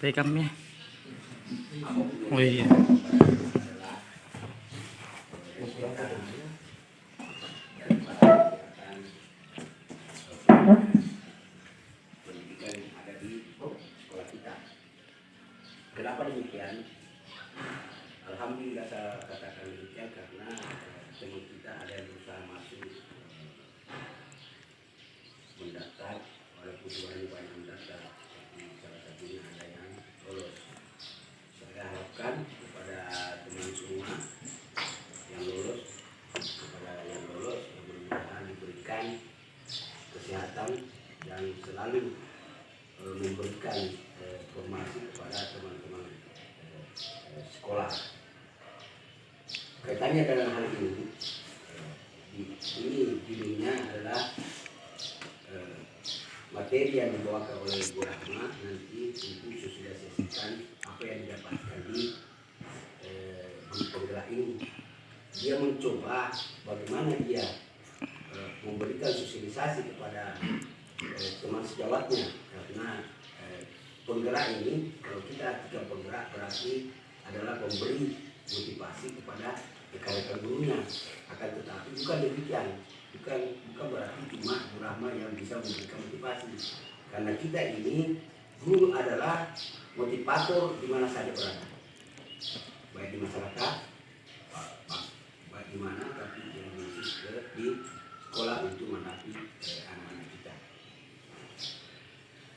Rekamnya. Oh iya. Pendidikan yang ada di sekolah kita. Kenapa demikian? Alhamdulillah saya katakan demikian karena teman kita ada yang berusaha masuk mendaftar, walaupun sebenarnya banyak mendaftar, tapi salah satunya ada yang lolos. Saya harapkan kepada teman semua yang lolos, yang mudah-mudahan diberikan kesehatan dan selalu memberikan informasi kepada teman-teman sekolah. Kaitannya dengan hal ini judulnya adalah materi yang dibawakan oleh Bu Rahma nanti untuk sosialisasikan apa yang didapatkan di penggerak ini. Dia mencoba bagaimana dia memberikan sosialisasi kepada teman sejawatnya, karena penggerak ini, kalau kita artikan penggerak berarti adalah pemberi motivasi kepada rekan-rekan gurunya. Akan tetapi bukan demikian, bukan berarti cuma Bu Rahma yang bisa memberikan motivasi, karena kita ini guru adalah motivator di mana saja berada, baik di masyarakat, baik di mana, tapi yang khusus di sekolah untuk menghadapi anak-anak kita.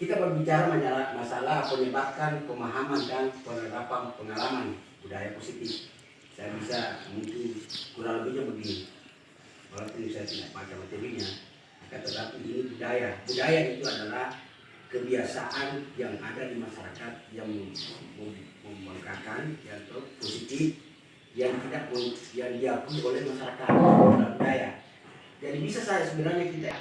Kita berbicara masalah penyebarkan pemahaman dan penerapan pengalaman budaya positif. Saya bisa mungkin kurang lebihnya begini, walaupun saya tidak baca materinya, tetapi ini budaya. Budaya itu adalah kebiasaan yang ada di masyarakat yang membanggakan, yang positif, yang diakui oleh masyarakat, budaya. Jadi bisa saya sebenarnya kita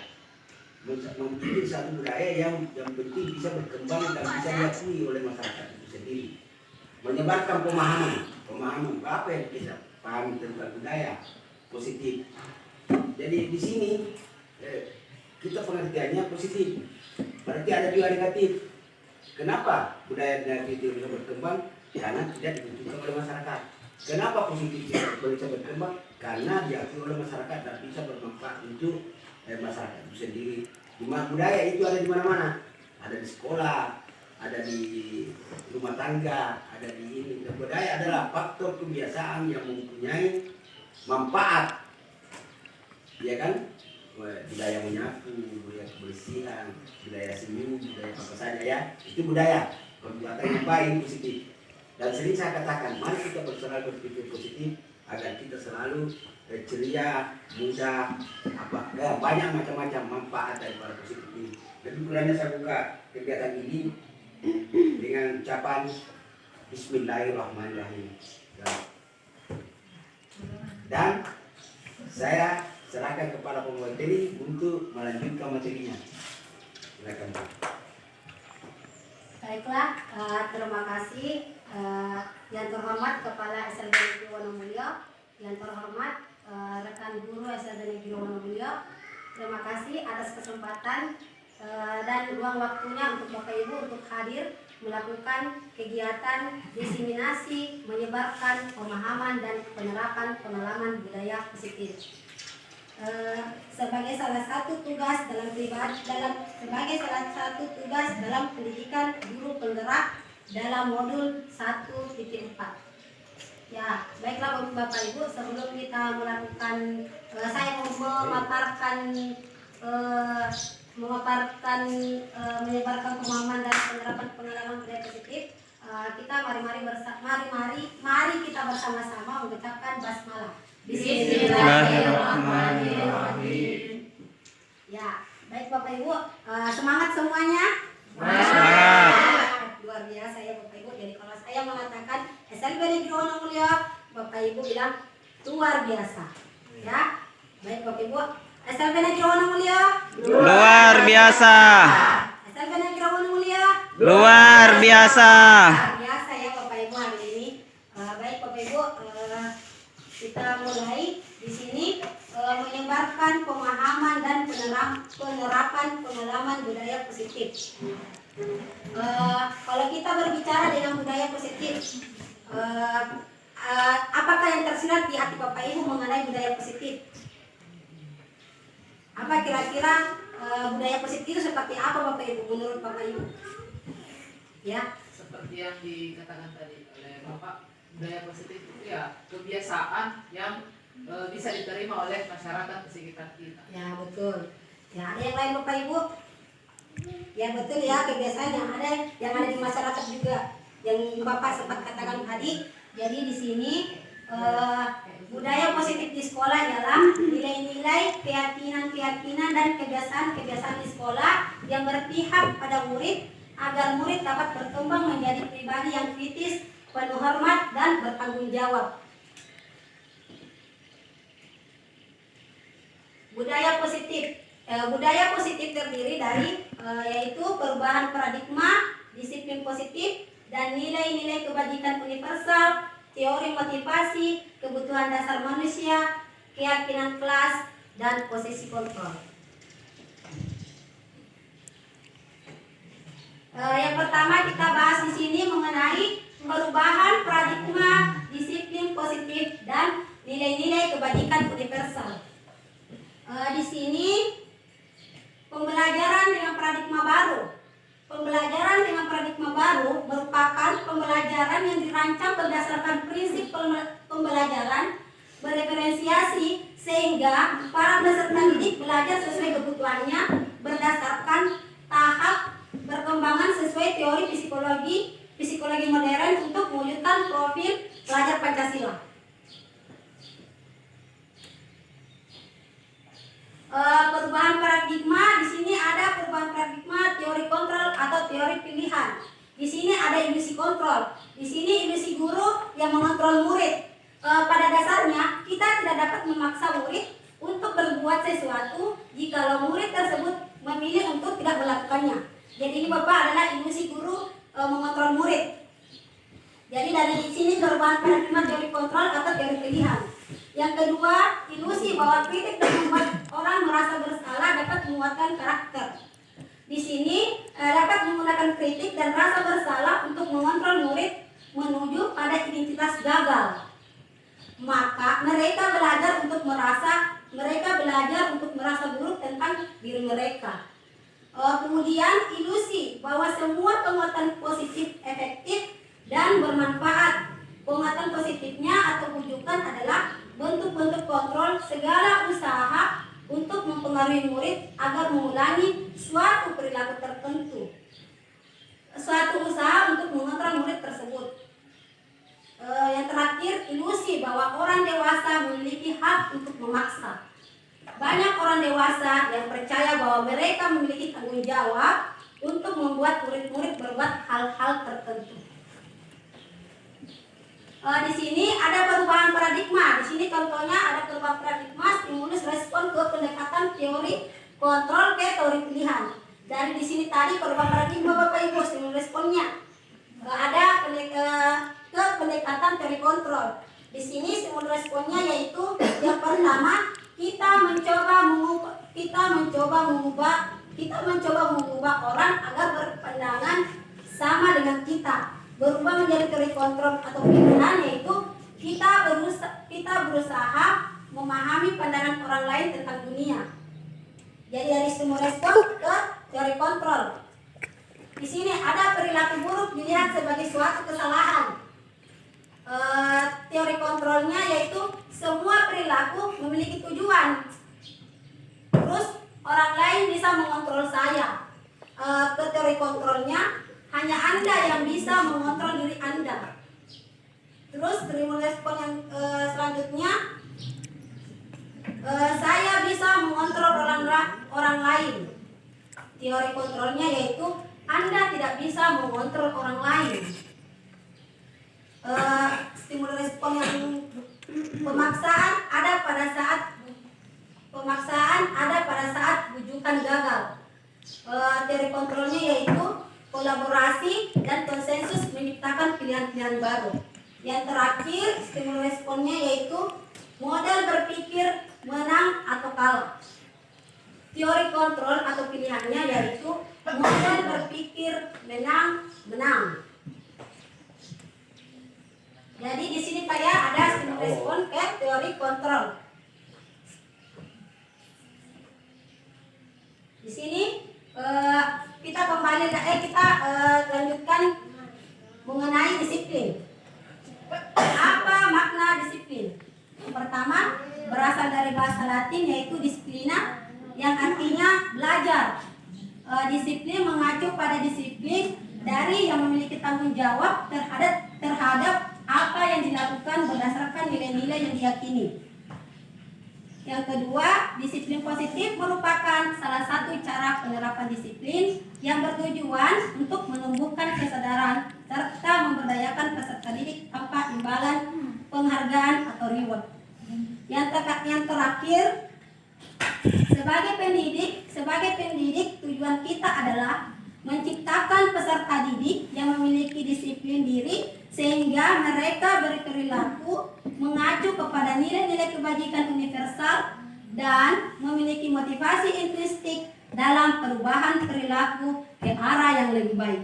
memilih satu budaya yang penting bisa berkembang dan bisa diakui oleh masyarakat itu sendiri. Menyebarkan pemahaman apa yang kita pahami tentang budaya positif. Jadi di sini kita pengertiannya positif, berarti ada juga negatif. Kenapa budaya negatif itu bisa berkembang? Karena tidak dibutuhkan oleh masyarakat. Kenapa positif bisa berkembang? Karena diakui oleh masyarakat dan bisa bermanfaat untuk masyarakat itu sendiri. Budaya itu ada di mana-mana, ada di sekolah, ada di rumah tangga, ada di ini. Budaya adalah faktor kebiasaan yang mempunyai manfaat, ya kan? Budaya menyapu, budaya kebersihan, budaya senyum, budaya apa saja ya, itu budaya. Perbuatan yang baik, positif. Dan sering saya katakan, mari kita selalu berpikir positif agar kita selalu ceria, muda, banyak macam-macam manfaat daripada positif ini. Dan mulanya saya buka kegiatan ini dengan ucapan Bismillahirrahmanirrahim. Dan saya serahkan kepada pemateri untuk melanjutkan materinya. Silakan Pak. Baiklah, terima kasih yang terhormat Kepala SLB Negeri Wonomulyo, yang terhormat rekan guru SLB Negeri Wonomulyo. Terima kasih atas kesempatan dan ruang waktunya untuk Bapak Ibu untuk hadir melakukan kegiatan diseminasi menyebarkan pemahaman dan penerapan pengalaman budaya positif. Sebagai salah satu tugas dalam pendidikan guru penggerak dalam modul 1.4. Ya, baiklah Bapak Ibu, sebelum kita melakukan saya mau memaparkan menyebarkan pemahaman dan penerapan pengalaman budaya positif, kita mari kita bersama-sama mengucapkan basmalah. Bismillahirrahmanirrahim. Ya, baik Bapak Ibu, semangat semuanya. Semangat. Luar biasa ya Bapak Ibu. Jadi kalau saya mengatakan SLB Negeri Wonomulyo, Bapak Ibu bilang luar biasa. Ya, baik Bapak Ibu. SLB Negeri Wonomulyo Luar biasa. SLB Negeri Wonomulyo Luar biasa. Luar biasa ya Bapak Ibu hari ini. Baik Bapak Ibu, kita mulai di sini menyebarkan pemahaman dan penerapan pengalaman budaya positif. Kalau kita berbicara dengan budaya positif, apakah yang tersirat di hati Bapak Ibu mengenai budaya positif? Apa kira-kira budaya positif itu seperti apa Bapak Ibu menurut Bapak Ibu? Ya. Seperti yang dikatakan tadi oleh Bapak, budaya positif itu ya kebiasaan yang bisa diterima oleh masyarakat di sekitar kita. Ya betul. Ya, ada yang lain Bapak Ibu? Ya betul ya, kebiasaan yang ada di masyarakat juga yang Bapak sempat katakan tadi. Jadi di sini budaya positif di sekolah ialah nilai-nilai, keyakinan dan kebiasaan di sekolah yang berpihak pada murid agar murid dapat berkembang menjadi pribadi yang kritis, penuh hormat dan bertanggung jawab. Budaya positif terdiri dari yaitu perubahan paradigma, disiplin positif, dan nilai-nilai kebajikan universal, teori motivasi, kebutuhan dasar manusia, keyakinan kelas, dan posisi kontrol. Yang pertama kita bahas di sini mengenai perubahan paradigma, disiplin positif, dan nilai-nilai kebajikan universal. Di sini pembelajaran dengan paradigma baru. Pembelajaran dengan paradigma baru merupakan pembelajaran yang dirancang berdasarkan prinsip pembelajaran bereferensiasi sehingga para peserta didik belajar sesuai kebutuhannya berdasarkan tahap perkembangan sesuai teori psikologi modern untuk mewujudkan profil pelajar Pancasila. Perubahan paradigma, di sini ada perubahan paradigma teori kontrol atau teori pilihan. Di sini ada ilusi kontrol. Di sini ilusi guru yang mengontrol murid. Pada dasarnya kita tidak dapat memaksa murid untuk berbuat sesuatu jika murid tersebut memilih untuk tidak melakukannya. Jadi ini Bapak adalah ilusi guru mengontrol murid. Jadi dari sini perubahan paradigma teori kontrol atau teori pilihan. Yang kedua, ilusi bahwa kritik dan membuat orang merasa bersalah dapat menguatkan karakter. Di sini dapat menggunakan kritik dan rasa bersalah untuk mengontrol murid menuju pada identitas gagal. Maka mereka belajar untuk merasa buruk tentang diri mereka. Kemudian ilusi bahwa semua penguatan positif efektif dan bermanfaat. Penguatan positifnya atau bujukan adalah bentuk-bentuk kontrol segala usaha untuk mempengaruhi murid agar mengulangi suatu perilaku tertentu. Suatu usaha untuk mengontrol murid tersebut. Yang terakhir, ilusi bahwa orang dewasa memiliki hak untuk memaksa. Banyak orang dewasa yang percaya bahwa mereka memiliki tanggung jawab untuk membuat murid-murid berbuat hal-hal tertentu. Di sini ada perubahan paradigma. Di sini contohnya ada perubahan paradigma stimulus respon ke pendekatan teori kontrol ke teori pilihan. Dari di sini tadi perubahan paradigma Bapak Ibu stimulus responnya ada ke pendekatan teori kontrol. Di sini stimulus responnya yaitu yang pertama kita mencoba mengubah orang agar berpandangan sama dengan kita. Berubah menjadi teori kontrol atau pilihan yaitu kita berusaha memahami pandangan orang lain tentang dunia. Jadi dari stimulus respon ke teori kontrol. Di sini ada perilaku buruk dilihat sebagai suatu kesalahan. Teori kontrolnya yaitu semua perilaku memiliki tujuan. Terus orang lain bisa mengontrol saya. Ke teori kontrolnya hanya Anda yang bisa mengontrol diri Anda. Terus stimulus respon yang selanjutnya, saya bisa mengontrol orang lain. Teori kontrolnya yaitu Anda tidak bisa mengontrol orang lain. Stimulus respon yang pemaksaan ada pada saat bujukan gagal. Teori kontrolnya yaitu kolaborasi dan konsensus menciptakan pilihan-pilihan baru. Yang terakhir, stimulus responnya yaitu model berpikir menang atau kalah. teori kontrol atau pilihannya yaitu model berpikir menang-menang. Jadi di sini kayak ada stimulus respon ke teori kontrol. Di sini kita lanjutkan mengenai disiplin. Apa makna disiplin? Yang pertama berasal dari bahasa Latin yaitu disiplina yang artinya belajar. Disiplin mengacu pada disiplin dari yang memiliki tanggung jawab terhadap apa yang dilakukan berdasarkan nilai-nilai yang diyakini. Yang kedua, disiplin positif merupakan salah satu cara penerapan disiplin yang bertujuan untuk menumbuhkan kesadaran serta memberdayakan peserta didik tanpa imbalan, penghargaan atau reward. Yang terakhir, sebagai pendidik tujuan kita adalah menciptakan peserta didik yang memiliki disiplin diri sehingga mereka berperilaku mengacu kepada nilai-nilai kebajikan universal dan memiliki motivasi intrinsik dalam perubahan perilaku ke arah yang lebih baik.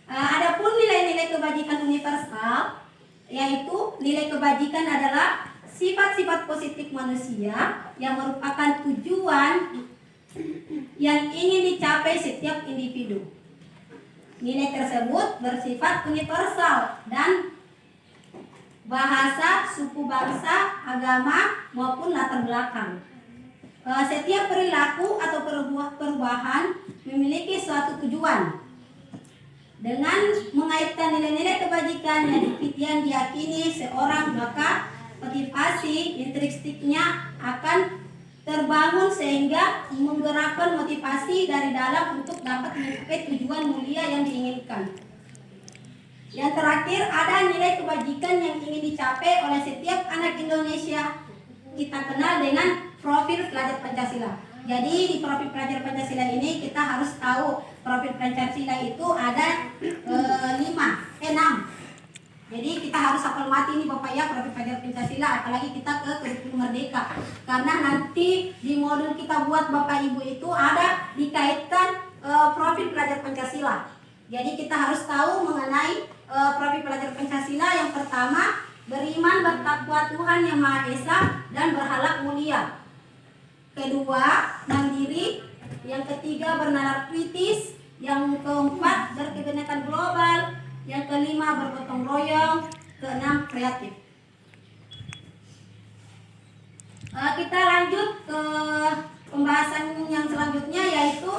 Adapun nilai-nilai kebajikan universal, yaitu nilai kebajikan adalah sifat-sifat positif manusia yang merupakan tujuan yang ingin dicapai setiap individu. Nilai tersebut bersifat universal dan bahasa, suku bangsa, agama maupun latar belakang. Setiap perilaku atau perubahan memiliki suatu tujuan. Dengan mengaitkan nilai-nilai kebajikan yang diyakini seorang, maka motivasi intrinsiknya akan terbangun sehingga menggerakkan motivasi dari dalam untuk dapat mencapai tujuan mulia yang diinginkan. Yang terakhir, ada nilai kebajikan yang ingin dicapai oleh setiap anak Indonesia. Kita kenal dengan profil pelajar Pancasila. Jadi di profil pelajar Pancasila ini kita harus tahu profil Pancasila itu ada 6. Jadi kita harus hafal mati nih Bapak ya profil pelajar Pancasila, apalagi kita ke kurikulum Merdeka. Karena nanti di modul kita buat Bapak Ibu itu ada dikaitkan profil pelajar Pancasila. Jadi kita harus tahu mengenai profil pelajar Pancasila. Yang pertama, beriman bertakwa Tuhan Yang Maha Esa dan berhalak mulia. Kedua, mandiri. Yang ketiga, bernalar kritis. Yang keempat, berkebinekaan global. Yang kelima, bergotong royong. Keenam, kreatif. Kita lanjut ke pembahasan yang selanjutnya, yaitu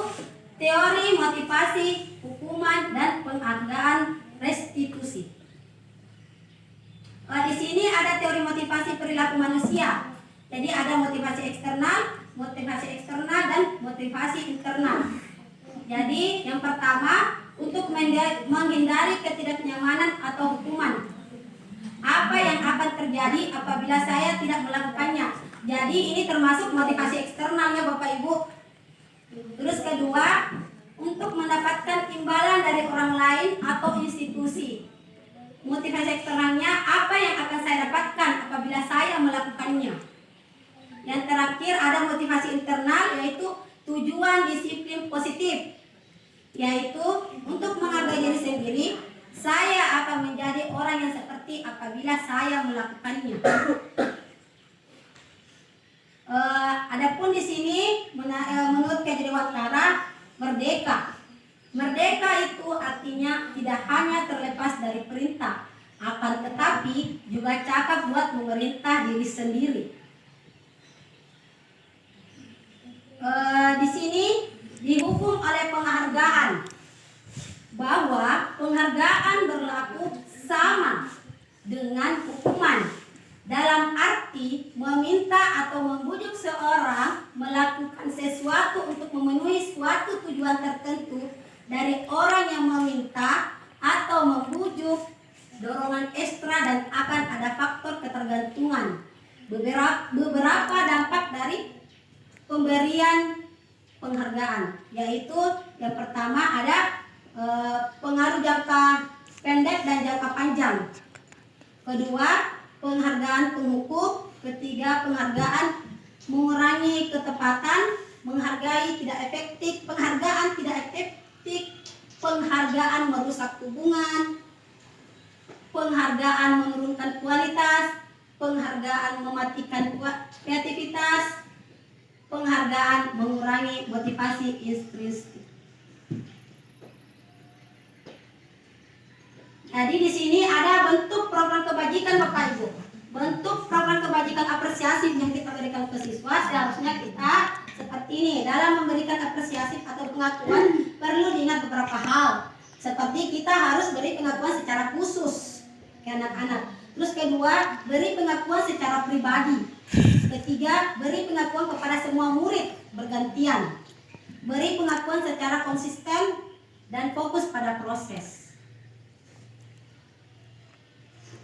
teori motivasi, hukuman, dan penghargaan restitusi. Di sini ada teori motivasi perilaku manusia. Jadi ada motivasi eksternal, dan motivasi internal. Jadi yang pertama, untuk menghindari ketidaknyamanan atau hukuman. Apa yang akan terjadi apabila saya tidak melakukannya? Jadi ini termasuk motivasi eksternal ya Bapak Ibu. Terus kedua, untuk mendapatkan imbalan dari orang lain atau institusi. Motivasi eksternalnya, apa yang akan saya dapatkan apabila saya melakukannya. Yang terakhir ada motivasi internal, yaitu tujuan disiplin positif, yaitu untuk menghargai diri sendiri. Saya akan menjadi orang yang seperti apabila saya melakukannya. Adapun di sini menurut Kejadiwantara, merdeka. Merdeka itu artinya tidak hanya terlepas dari perintah, akan tetapi juga cakap buat memerintah diri sendiri. Di sini dihukum oleh penghargaan, bahwa penghargaan berlaku sama dengan hukuman, dalam arti meminta atau membujuk seorang melakukan sesuatu untuk memenuhi suatu tujuan tertentu dari orang yang meminta atau membujuk, dorongan ekstra, dan akan ada faktor ketergantungan. Beberapa dampak dari pemberian penghargaan, yaitu yang pertama ada pengaruh jangka pendek dan jangka panjang. Kedua, penghargaan penghukum. Ketiga, penghargaan mengurangi ketepatan, menghargai tidak efektif, penghargaan tidak efektif, penghargaan merusak hubungan, penghargaan menurunkan kualitas, penghargaan mematikan kreativitas, penghargaan mengurangi motivasi intrinsik. Jadi di sini ada bentuk program kebajikan Bapak Ibu. Bentuk program kebajikan apresiasi yang kita berikan ke siswa seharusnya kita seperti ini. Dalam memberikan apresiasi atau pengakuan perlu diingat beberapa hal. Seperti kita harus beri pengakuan secara khusus ke anak-anak. Terus kedua, beri pengakuan secara pribadi. Ketiga, beri pengakuan kepada semua murid bergantian. Beri pengakuan secara konsisten dan fokus pada proses.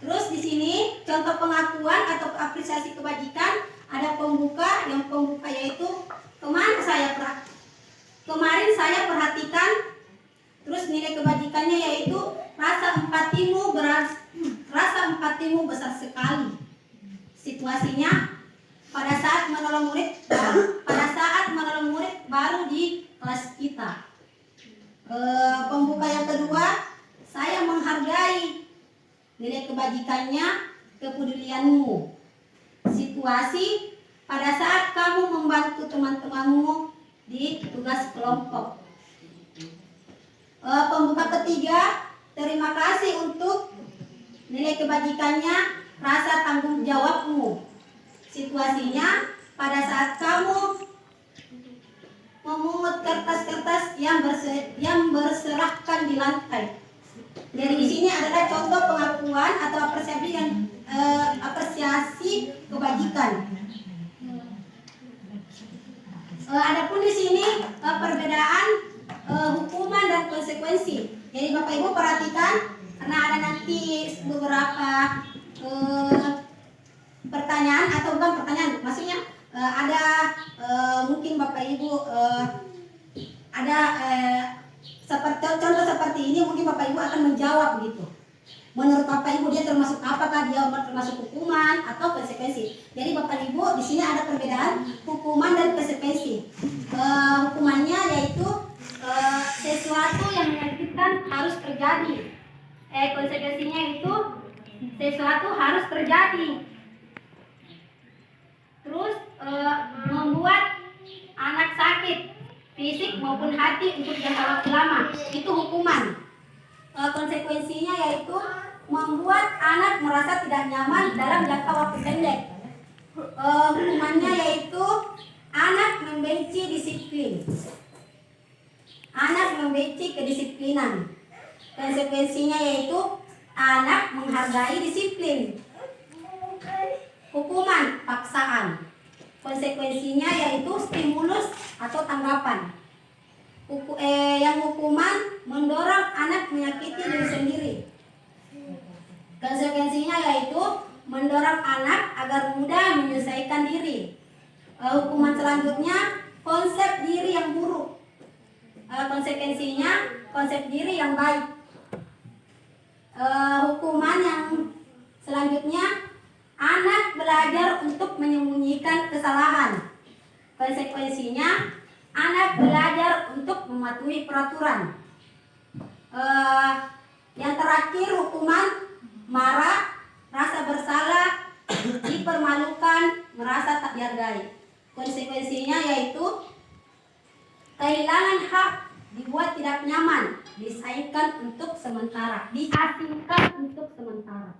Terus di sini contoh pengakuan atau apresiasi kebajikan ada pembuka, yang pembuka yaitu kemarin saya perhatikan. Terus nilai kebajikannya yaitu rasa empatimu besar sekali. Situasinya pada saat menolong murid baru di kelas kita. Pembuka yang kedua, saya menghargai. Nilai kebajikannya kepedulianmu. Situasi pada saat kamu membantu teman-temanmu di tugas kelompok. Pembuka ketiga, terima kasih untuk nilai kebajikannya rasa tanggung jawabmu. Situasinya pada saat kamu memungut kertas-kertas yang berserahkan di lantai. Jadi di sini adalah contoh pengakuan atau apresiasi kebajikan. Adapun di sini perbedaan hukuman dan konsekuensi. Jadi Bapak Ibu perhatikan karena ada nanti beberapa pertanyaan atau bukan pertanyaan, maksudnya ada mungkin Bapak Ibu ada contoh seperti ini, mungkin Bapak Ibu akan menjawab gitu. Menurut Bapak Ibu dia termasuk apakah dia termasuk hukuman atau konsekuensi? Jadi Bapak Ibu di sini ada perbedaan hukuman dan konsekuensi. Hukumannya yaitu sesuatu yang menyakitkan harus terjadi. Konsekuensinya itu sesuatu harus terjadi. Terus membuat anak sakit fisik maupun hati untuk jangka waktu lama, itu hukuman. Konsekuensinya yaitu membuat anak merasa tidak nyaman dalam jangka waktu pendek. Hukumannya yaitu anak membenci disiplin, anak membenci kedisiplinan. Konsekuensinya yaitu anak menghargai disiplin. Hukuman paksaan. Konsekuensinya yaitu stimulus atau tanggapan. Yang hukuman mendorong anak menyakiti diri sendiri. Konsekuensinya yaitu mendorong anak agar mudah menyelesaikan diri. Hukuman selanjutnya konsep diri yang buruk. Konsekuensinya konsep diri yang baik. Hukuman yang selanjutnya anak belajar untuk menyembunyikan kesalahan. Konsekuensinya anak belajar untuk mematuhi peraturan. Yang terakhir hukuman marah, rasa bersalah, dipermalukan, merasa tak dihargai. Konsekuensinya yaitu kehilangan hak, dibuat tidak nyaman, disingkirkan untuk sementara, diasingkan untuk sementara.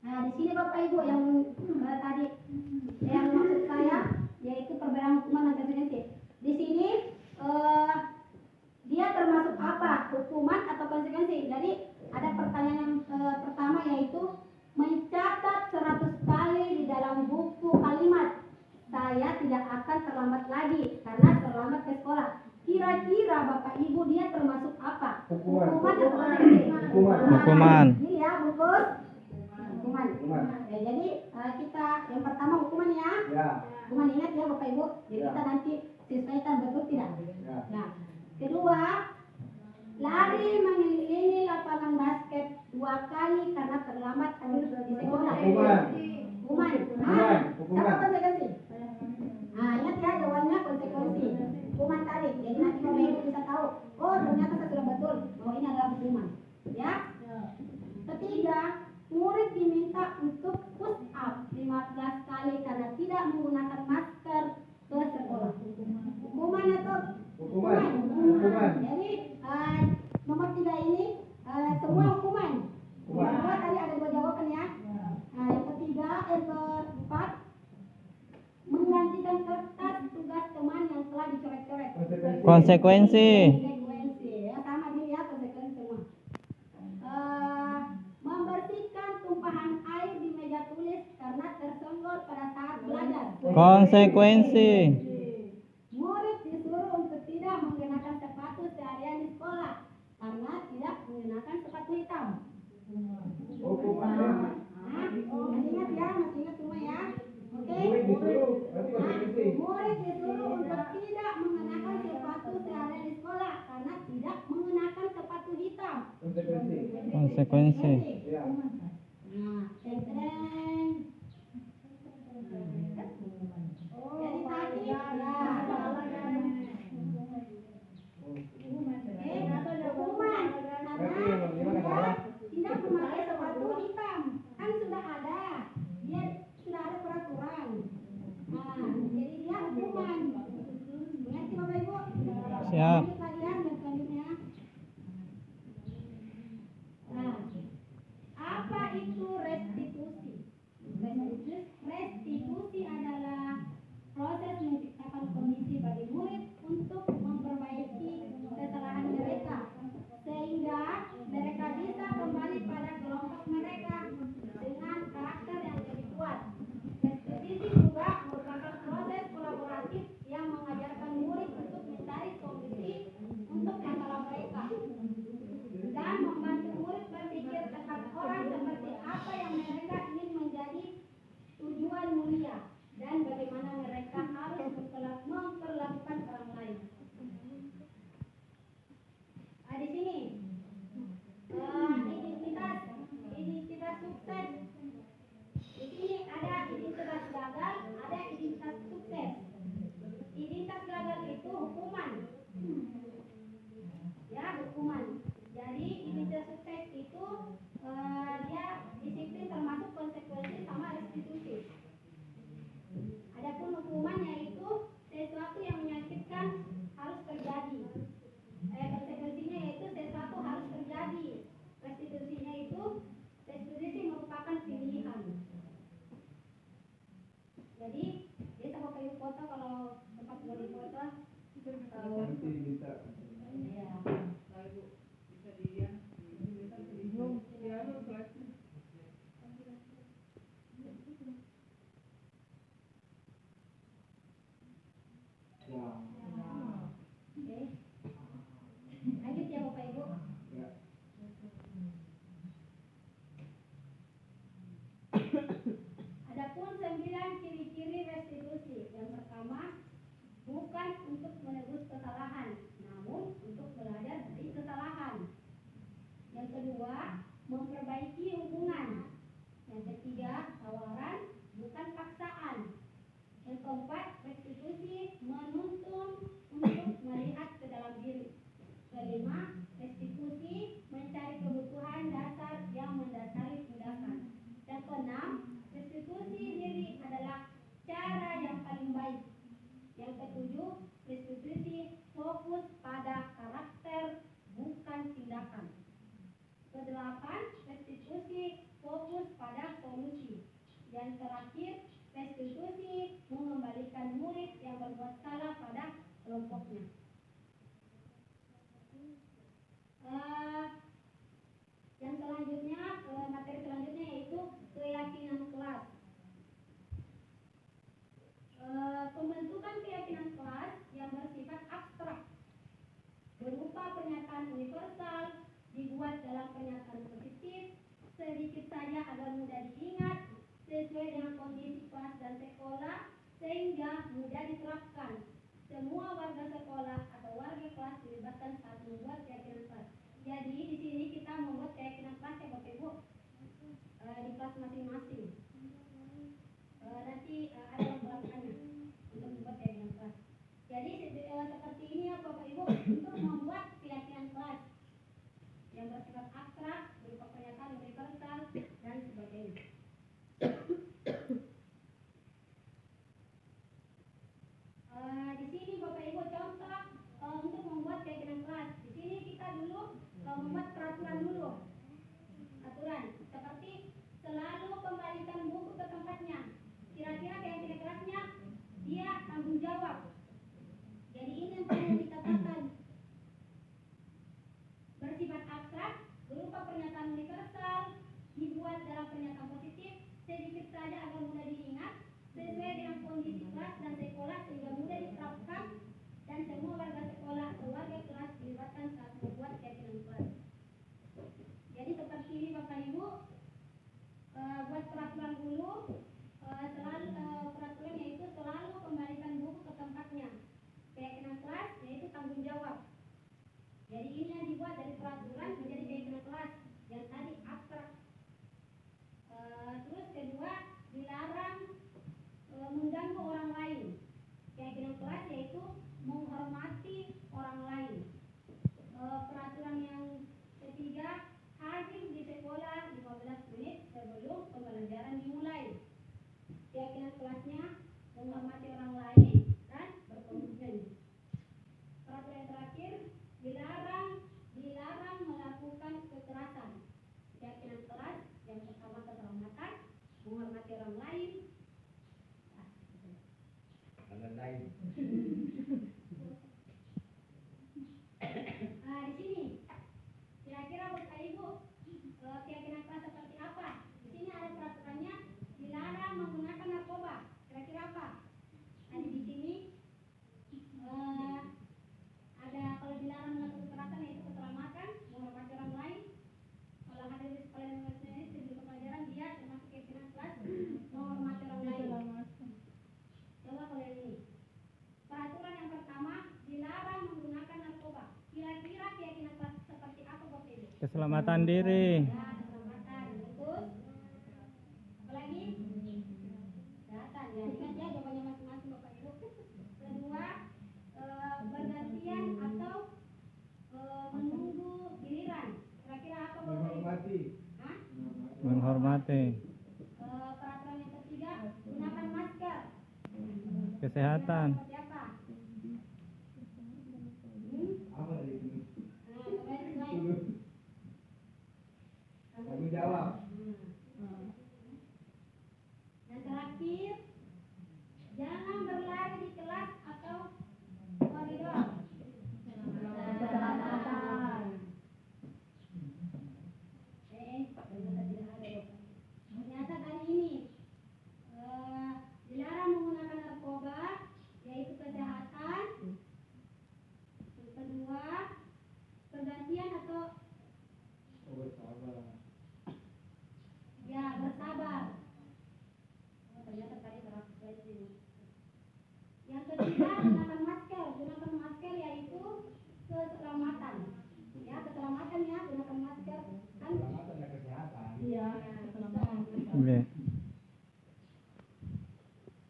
Nah, di sini Bapak Ibu yang tadi yang maksud saya yaitu perbedaan hukuman dan konsekuensi. Di sini dia termasuk apa? Hukuman atau konsekuensi? Jadi ada pertanyaan yang pertama yaitu mencatat 100 kali di dalam buku kalimat saya tidak akan terlambat lagi karena terlambat ke sekolah. Kira-kira Bapak Ibu dia termasuk apa? Hukuman atau konsekuensi? Hukuman. Ini ya bungkus. Hukuman. Ya, jadi kita yang pertama hukuman ya. Hukuman, ingat ya Bapak Ibu. Jadi kita nanti sesuaikan betul tidak. Nah, kedua, lari mengelilingi lapangan basket 2 kali karena terlambat di sekolah. Hukuman. Apa konsekuensi? Nah, ingat ya jawabannya konsekuensi. Hukuman tadi. Jadi nanti Bapak Ibu bisa tahu, oh ternyata saya sudah betul. Oh ini adalah hukuman. Ya. Ketiga, murid diminta untuk push up 15 kali karena tidak menggunakan masker ke sekolah. Hukuman atau hukuman. Jadi nomor 3 ini semua hukuman. Yang kedua tadi ada 2 jawaban ya. Nah, yang ketiga, yang keempat, menggantikan kertas tugas teman yang telah dicoret-coret. Konsekuensi. Ya sama ini ya konsekuensi semua. Membersihkan tumpahan air di meja tulis karena tersenggol pada saat belajar. Konsekuensi. Murid disuruh untuk tidak menggunakan sepatu seharian di sekolah karena tidak menggunakan sepatu hitam. Masih ingat ya, masih ingat semua ya. Oke. Murid disuruh untuk tidak mengenakan sepatu seharian di sekolah karena tidak mengenakan sepatu hitam. Konsekuensi. Nah, keren. Jadi tadi ya. Hukuman karena tidak memakai sepatu hitam kan sudah ada, dia sudah ada peraturan. Nah, jadi dia hukuman. Mengerti Bapak Ibu? Siap. Lanjut lagi ya, selanjutnya. Nah, apa itu restitusi? Restitusi adalah proses menciptakan kondisi bagi murid untuk memperbaiki kesalahan mereka sehingga mereka bisa kembali pada kelompok mereka dengan karakter yang lebih kuat. Restitusi juga merupakan proses kolaboratif yang mengajarkan murid untuk mencari solusi untuk masalah mereka dan membantu murid berpikir tentang orang seperti apa yang mereka ingin menjadi tujuan mulia dan bagaimana mereka harus memperlakukan orang lain. Di sini identitas sukses. Di sini ada identitas gagal, ada identitas sukses. Identitas gagal itu hukuman. Ya, hukuman. Jadi identitas sukses itu dia disiplin termasuk konsekuensi sama restitusi. Adapun hukumannya itu sesuatu yang menyakitkan harus terjadi. Konsekuensinya yaitu sesuatu harus terjadi. Restitusinya itu restitusi merupakan pilihan. Jadi kita mau kayu foto kalau tempat mau difoto. Nanti bisa. Ya. Bisa dilihat. Oke. Lanjut ya Bapak Ibu. Adapun 9 ciri-ciri restitusi. Yang pertama, bukan untuk menebus kesalahan, namun untuk belajar dari kesalahan. Yang kedua, memperbaiki hubungan. Yang ketiga, tawaran, bukan paksaan. Yang keempat, restitusi menuntun untuk melihat ke dalam diri. Kelima, restitusi mencari kebutuhan dasar yang mendasari tindakan. Yang keenam, restitusi diri adalah cara yang paling baik. Yang ketujuh, restitusi fokus pada karakter bukan tindakan. Kedelapan, restitusi fokus pada solusi. Yang terakhir, restitusi mengembalikan murid yang berbuat salah pada kelompoknya. Yang selanjutnya, materi selanjutnya yaitu keyakinan kelas. Pembentukan keyakinan kelas yang bersifat abstrak berupa pernyataan universal dibuat dalam pernyataan positif sedikit saja agar mudah diingat sesuai dengan kondisi kelas dan sekolah sehingga mudah diterapkan. Semua warga sekolah atau warga kelas dilibatkan saat membuat keyakinan kelas. Jadi di sini kita membuat keyakinan kelas ya Bapak Ibu di kelas masing-masing. seperti ada belakangnya untuk membuat keyakinan kelas. Jadi seperti ini ya Bapak Ibu untuk membuat keyakinan kelas yang bersifat abstrak berupa pernyataan universal dan sebagainya. Di sini Bapak Ibu contoh untuk membuat keyakinan kelas. Di sini kita dulu membuat peraturan dulu. Aturan seperti selalu kembalikan buku ke tempatnya. Kira-kira keyakinan kelasnya dia tanggung jawab. Jadi ini yang perlu dikatakan. Bersifat abstrak berupa pernyataan universal dibuat dalam pernyataan positif sedikit saja agar mudah diingat sesuai dengan kondisi kelas dan sekolah sehingga mudah diterapkan dan semua warga sekolah atau warga kelas dilibatkan saat membuat keyakinan kelas. Jadi seperti ini Bapak Ibu buat peraturan dulu selalu peraturan yaitu selalu kembalikan buku ke tempatnya. Keyakinan kelas yaitu tanggung jawab. Jadi ini yang dibuat dari peraturan menjadi keyakinan kelas yang tadi abstrak. Terus kedua dilarang mengganggu orang lain. Keyakinan kelas yaitu menghormati orang lain. Peraturan yang ketiga hadir di sekolah 15 menit sebelum pembelajaran dimulai. Keyakinan kelasnya menghormati orang lain dan berkomitmen. Peraturan yang terakhir dilarang melakukan kekerasan. Keyakinan kelas yang pertama keselamatan, menghormati orang lain. Di sini kira-kira Bapak Ibu keyakinan kelas seperti apa? Di sini ada peraturannya dilarang menggunakan narkoba. Kira-kira apa? Tadi di sini ada kalau dilarang melakukan kekerasan yaitu keselamatan, menghormati orang lain. Kalau ada di sekolah yang ini sebelum pelajaran dia termasuk keyakinan kelas menghormati orang lain. Coba kalau yang ini. Peraturan yang pertama dilarang menggunakan narkoba. Kira-kira keyakinan kelas seperti apa Bapak Ibu? Keselamatan diri. Ya, keselamatan. Terus apalagi? Kesehatan. Ya, ingat ya jawabannya masing-masing Bapak Ibu. Kedua, bergantian atau menunggu giliran. Kira-kira apa Bapak Ibu? Hah? Menghormati. Peraturan yang ketiga, gunakan masker. Kesehatan. Seperti apa? Tanggung jawab. Yang terakhir, jangan berlari di kelas atau koridor. Ternyata kali ini dilarang menggunakan narkoba, yaitu kesehatan. Yang kedua, pergantian atau ya bersabar. Ternyata tadi terapkan ini. Yang ketiga, gunakan masker. Gunakan masker yaitu keselamatan. Ya, keselamatan ya, gunakan masker. Kan? Iya, keselamatan. Oke.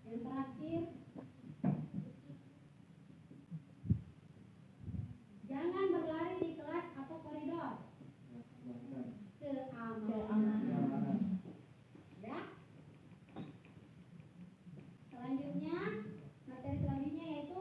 Yang terakhir, jangan berlari di kelas atau koridor. Keamanan. Ya. Selanjutnya, materi selanjutnya yaitu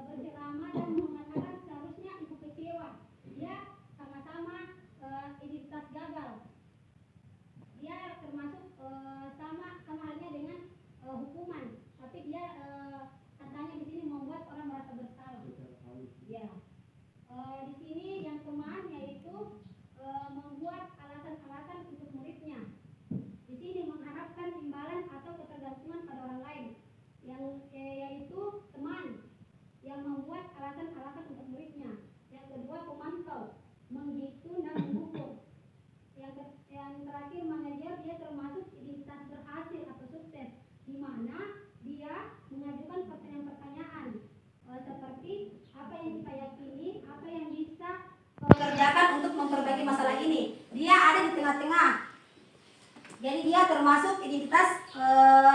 berceramah dan mengatakan seharusnya ibu kecewa. Dia sama-sama identitas gagal. Dia termasuk sama halnya dengan hukuman, tapi dia katanya di sini membuat orang merasa bersalah. Ya. Di sini yang teman yaitu membuat alasan-alasan untuk muridnya. Di sini mengharapkan imbalan atau ketergantungan pada orang lain, yaitu teman yang membuat alasan-alasan untuk muridnya. Yang kedua pemantau, menghitung dan mengukur. Yang terakhir manajer, dia termasuk identitas berhasil atau sukses, di mana dia mengajukan pertanyaan-pertanyaan seperti apa yang kita yakini, apa yang bisa kerjakan untuk memperbaiki masalah ini. Dia ada di tengah-tengah. Jadi dia termasuk identitas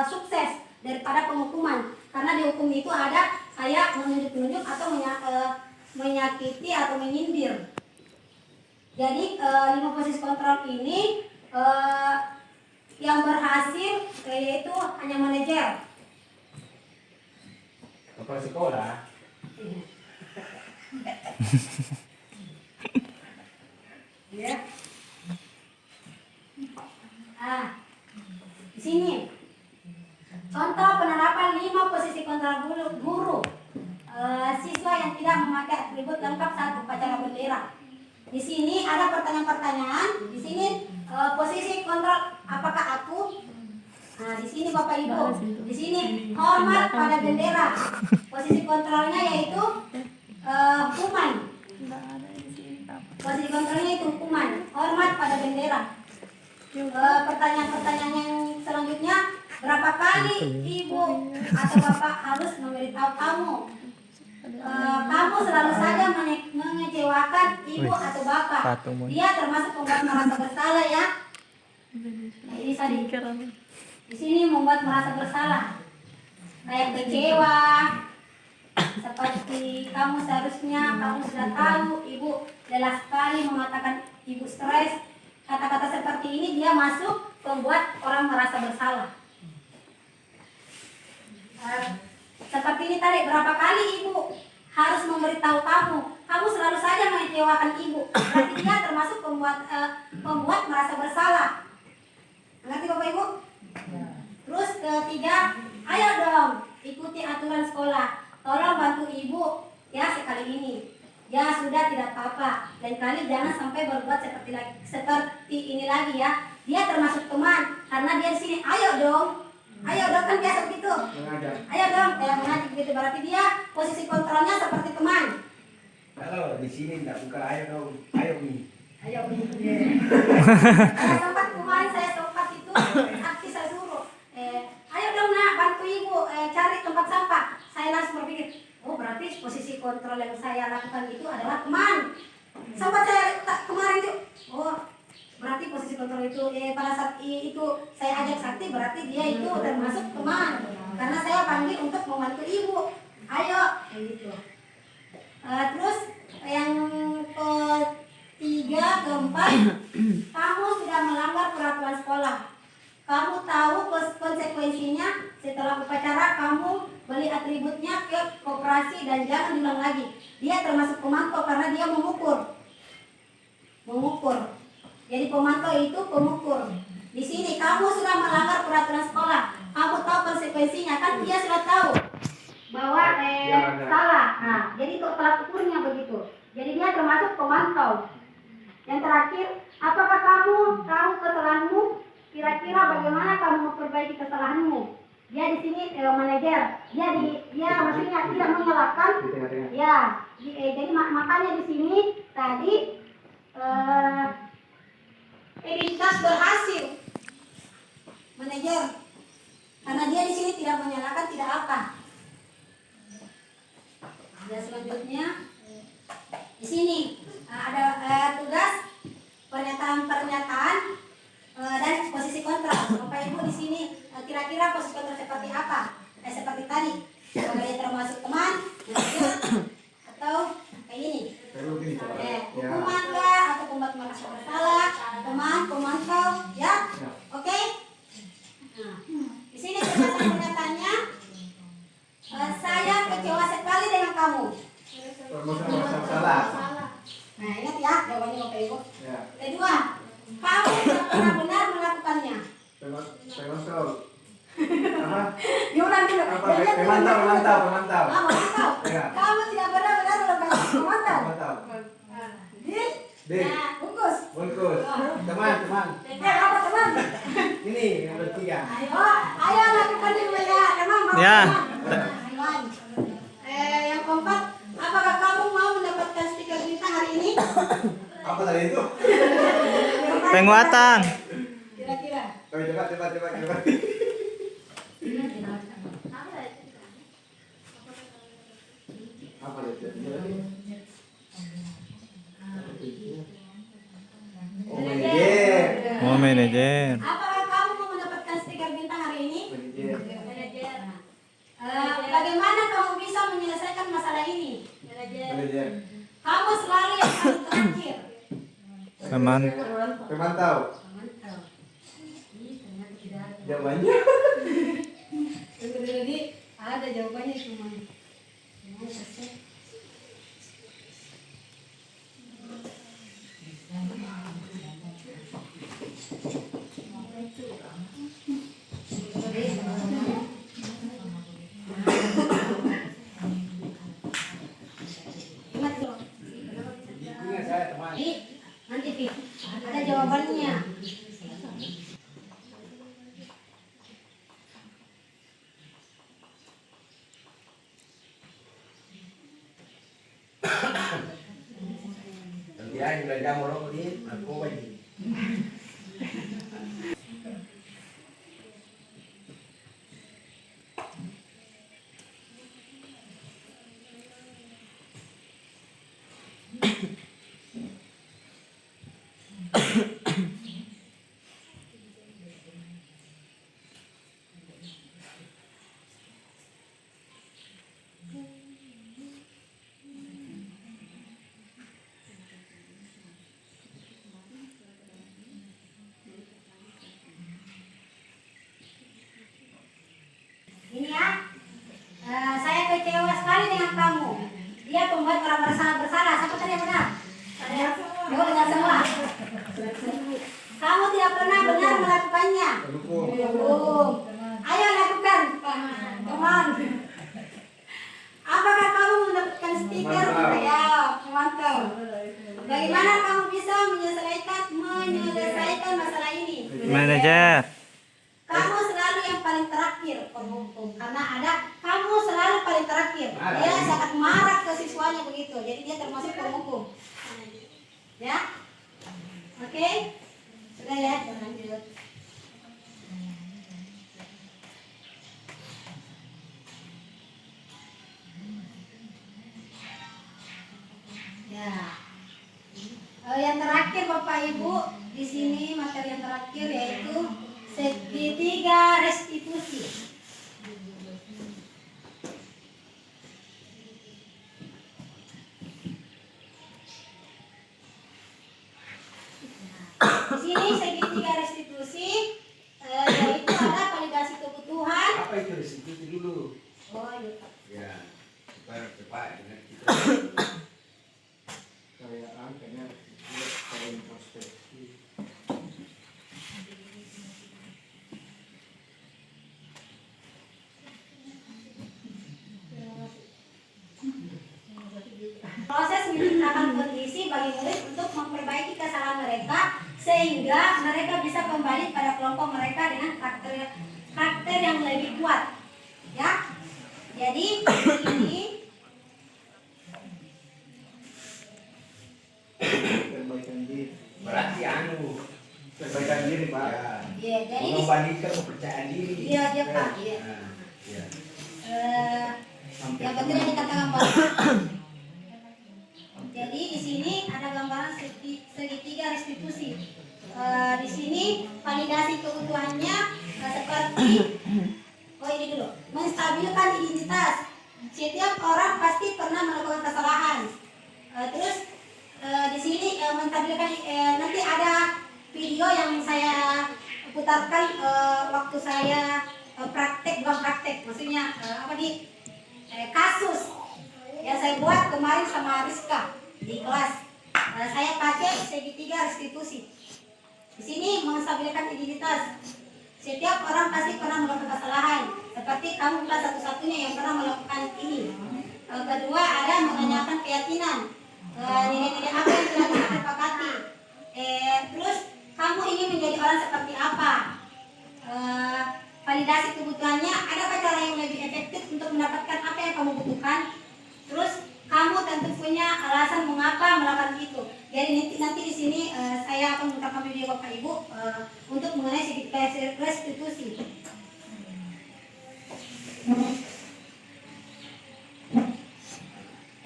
sukses daripada penghukuman. Karena di hukum itu ada kayak menunjuk-nunjuk atau menyakiti atau menyindir. Jadi 5 posisi kontrol ini yang berhasil yaitu hanya manajer. Kepala sekolah. Ya. Di sini contoh penerapan 5 posisi kontrol guru. Siswa yang tidak memakai atribut lengkap saat upacara bendera. Di sini ada pertanyaan-pertanyaan. Di sini posisi kontrol apakah aku? Nah, di sini Bapak Ibu. Di sini hormat pada bendera. Posisi kontrolnya yaitu hukuman. Posisi kontrolnya itu hukuman. Hormat pada bendera. Pertanyaan-pertanyaan yang selanjutnya, berapa kali Ibu atau Bapak harus memberitahu kamu? Kamu selalu saja mengecewakan Ibu atau Bapak. Dia termasuk membuat merasa bersalah ya. Nah, ini tadi. Di sini membuat merasa bersalah. Kayak kecewa. Seperti kamu seharusnya, kamu sudah tahu Ibu lelah sekali mengatakan Ibu stres. Kata-kata seperti ini dia masuk membuat orang merasa bersalah. Seperti ini tadi, berapa kali Ibu harus memberitahu kamu? Kamu selalu saja mengecewakan Ibu. Berarti dia termasuk pembuat merasa bersalah. Mengerti Bapak Ibu? Terus ketiga, ayo dong ikuti aturan sekolah. Tolong bantu Ibu ya sekali ini. Ya sudah, tidak apa-apa. Lain kali jangan sampai berbuat seperti ini lagi ya. Dia termasuk teman karena dia di sini. Ayo dong kan biasa begitu. Ayo dong, kayak mengaji begitu. Berarti dia posisi kontrolnya seperti teman. Kalau di sini tidak buka ayo dong, ayo nih. Saya sempat kemarin itu arti saya suruh. Ayo dong nak, bantu Ibu cari tempat sampah. Saya langsung berpikir, oh berarti posisi kontrol yang saya lakukan itu adalah teman. Sempat saya kemarin itu, oh berarti posisi kontrol itu pada saat itu saya ajak sakti, berarti dia itu termasuk teman. Karena saya panggil untuk membantu Ibu. Ayo, gitu. Terus yang ketiga, keempat, kamu sudah melanggar peraturan sekolah. Kamu tahu konsekuensinya. Setelah upacara kamu beli atributnya ke koperasi dan jangan diulang lagi. Dia termasuk pemantau karena dia mengukur. Jadi pemantau itu pengukur. Di sini kamu sudah melanggar peraturan sekolah. Kamu tahu konsekuensinya, kan dia sudah tahu bahwa salah. Nah, jadi tolak ukurnya begitu. Jadi dia termasuk pemantau. Yang terakhir, apakah kamu tahu kesalahanmu? Kira-kira bagaimana kamu memperbaiki kesalahanmu? Dia di sini manajer. Dia maksudnya tidak menyalahkan. Ya, jadi makanya di sini tadi identitas berhasil manajer. Karena dia di sini tidak menyalahkan, tidak apa. Dan selanjutnya di sini ada tugas pernyataan dan posisi kontrol. Bapak Ibu di sini kira-kira posisi kontrol seperti apa? Seperti tadi, apakah dia termasuk teman, atau kayak ini? Hukuman kah atau pembuat merasa bersalah? Teman, pemantau, ya? Oke? Nah, di sini pernyataannya dengan kamu. Perbuatan salah. Nah, ingat ya jawabannya Bapak Ibu. Ya. Kedua, kamu tidak pernah benar melakukannya. Pemantau. Apa? Diulang dulu. Pemantau. Ah, memantau. Ya. Kamu tidak pernah benar melakukannya. Memantau. Pemantau. Din. Nah, bungkus. Bungkus. Teman. Apa teman? Ini yang bertiga. Ayo lakukan dulu ya, teman. Mau Ya. teman. Yang keempat, apakah kamu mau mendapatkan stiker bintang hari ini? Apa tadi itu? Penguatan. Kira-kira. Coba. Apa tadi? Oh, manajer. Oh, manajer. Apakah kamu mau mendapatkan stiker bintang hari ini? Manajer. Bagaimana kamu bisa menyelesaikan masalah ini? Manajer. Kamu selalu yang paling terakhir. Pemantau. Jawabannya. Tunggu dulu Di, ada jawabannya cuma. Ingat dong. Ingat saya teman. Di, nanti Di, ada jawabannya. Dia yang belajar molok ni aku bagi. Ini ya, saya kecewa sekali dengan kamu. Dia membuat orang bersalah. Siapa tadi yang benar? Oh, benar semua. Kamu tidak pernah benar melakukannya. Belum. Ayo lakukan, teman. Apakah kamu mendapatkan stiker? Ya, mantap. Bagaimana kamu bisa menyelesaikan masalah ini? Manajer. Kamu selalu yang paling terakhir penghukum, karena ada kamu selalu paling terakhir. Dia sangat marah ke siswanya begitu, jadi dia termasuk penghukum. Ya, oke, sudah ya, lanjut. Ya, yang terakhir Bapak Ibu di sini materi yang terakhir yaitu segitiga restitusi. Di sini segitiga restitusi yaitu ada validasi kebutuhan. Apa itu restitusi dulu? Oh, iya. Ya, supaya cepat dengan kita. Kayaan kayaknya kalau introspeksi. Proses menciptakan kondisi bagi murid untuk memperbaiki kesalahan mereka sehingga mereka bisa kembali pada kelompok mereka dengan karakter yang lebih kuat. Ya. Jadi ini Perbaikan diri. Berarti Perbaikan diri, Pak. Ya. ya, jadi ini Mengembalikan kepercayaan diri. dia Pak. Ya. Nah, ya. Yang penting yang dikatakan bahwa jadi di sini ada gambaran segitiga restitusi. Di sini validasi kebutuhannya seperti ini dulu, menstabilkan identitas. Setiap orang pasti pernah melakukan kesalahan. Terus di sini menstabilkan nanti ada video yang saya putarkan waktu saya praktek, bukan praktek, maksudnya kasus kemarin sama Rizka di kelas. Saya pakai segitiga restitusi. Di sini menstabilkan identitas. Setiap orang pasti pernah melakukan kesalahan. Seperti kamu bukan satu-satunya yang pernah melakukan ini. Kedua, ada menanyakan keyakinan. Nilai-nilai apa yang telah kita sepakati. Terus, kamu ingin menjadi orang seperti apa? Validasi kebutuhannya, adakah cara yang lebih efektif untuk mendapatkan apa yang kamu butuhkan? Terus, kamu tentu punya alasan mengapa melakukan itu. Jadi nanti di sini saya akan meminta video Bapak Ibu untuk mengenai segitiga restitusi.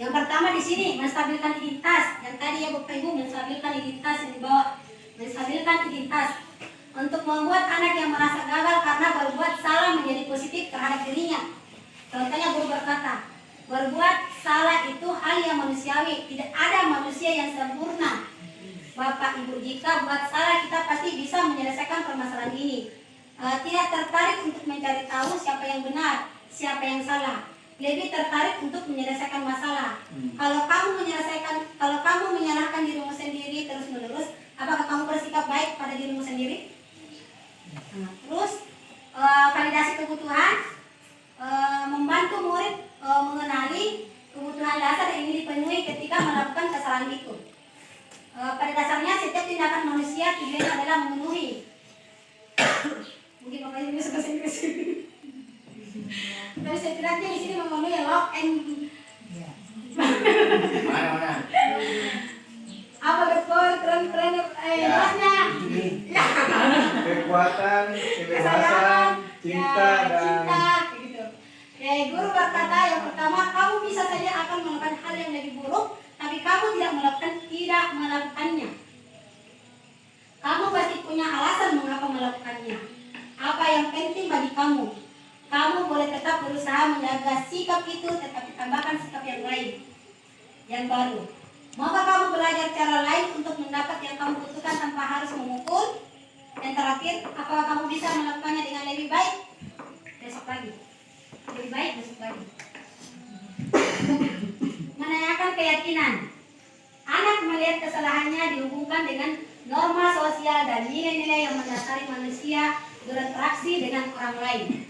Yang pertama di sini menstabilkan identitas. Yang tadi ya Bapak Ibu menstabilkan identitas yang dibawa. Menstabilkan identitas untuk membuat anak yang merasa gagal karena berbuat salah menjadi positif terhadap dirinya. Contohnya guru berkata, berbuat salah itu hal yang manusiawi, tidak ada manusia yang sempurna. Bapak Ibu, jika buat salah kita pasti bisa menyelesaikan permasalahan ini. Tidak tertarik untuk mencari tahu siapa yang benar, siapa yang salah. Lebih tertarik untuk menyelesaikan masalah. Kalau kamu menyalahkan dirimu sendiri terus-menerus, apakah kamu bersikap baik pada dirimu sendiri? Terus validasi kebutuhan, membantu murid mengenali kebutuhan dasar yang ingin dipenuhi ketika melakukan kesalahan itu. Pada dasarnya setiap tindakan manusia tujuannya adalah memenuhi. Mungkin Bapak Ibu bisa bahasa Inggris. Tapi setidaknya di sini memenuhi lock and Mana? apa betul keren jelasnya? Kekuatan, kebebasan, cinta dan gitu. Guru berkata yang pertama, kamu bisa saja akan melakukan hal yang lebih buruk, tapi kamu tidak melakukannya. Kamu pasti punya alasan mengapa melakukannya. Apa yang penting bagi kamu? Kamu boleh tetap berusaha menjaga sikap itu, tetapi tambahkan sikap yang lain, yang baru. Maukah kamu belajar cara lain untuk mendapat yang kamu butuhkan tanpa harus memukul? Yang terakhir, apakah kamu bisa melakukannya dengan lebih baik besok lagi? Lebih baik besok lagi. Menanyakan keyakinan. Anak melihat kesalahannya dihubungkan dengan norma sosial dan nilai-nilai yang mendasari manusia berinteraksi dengan orang lain.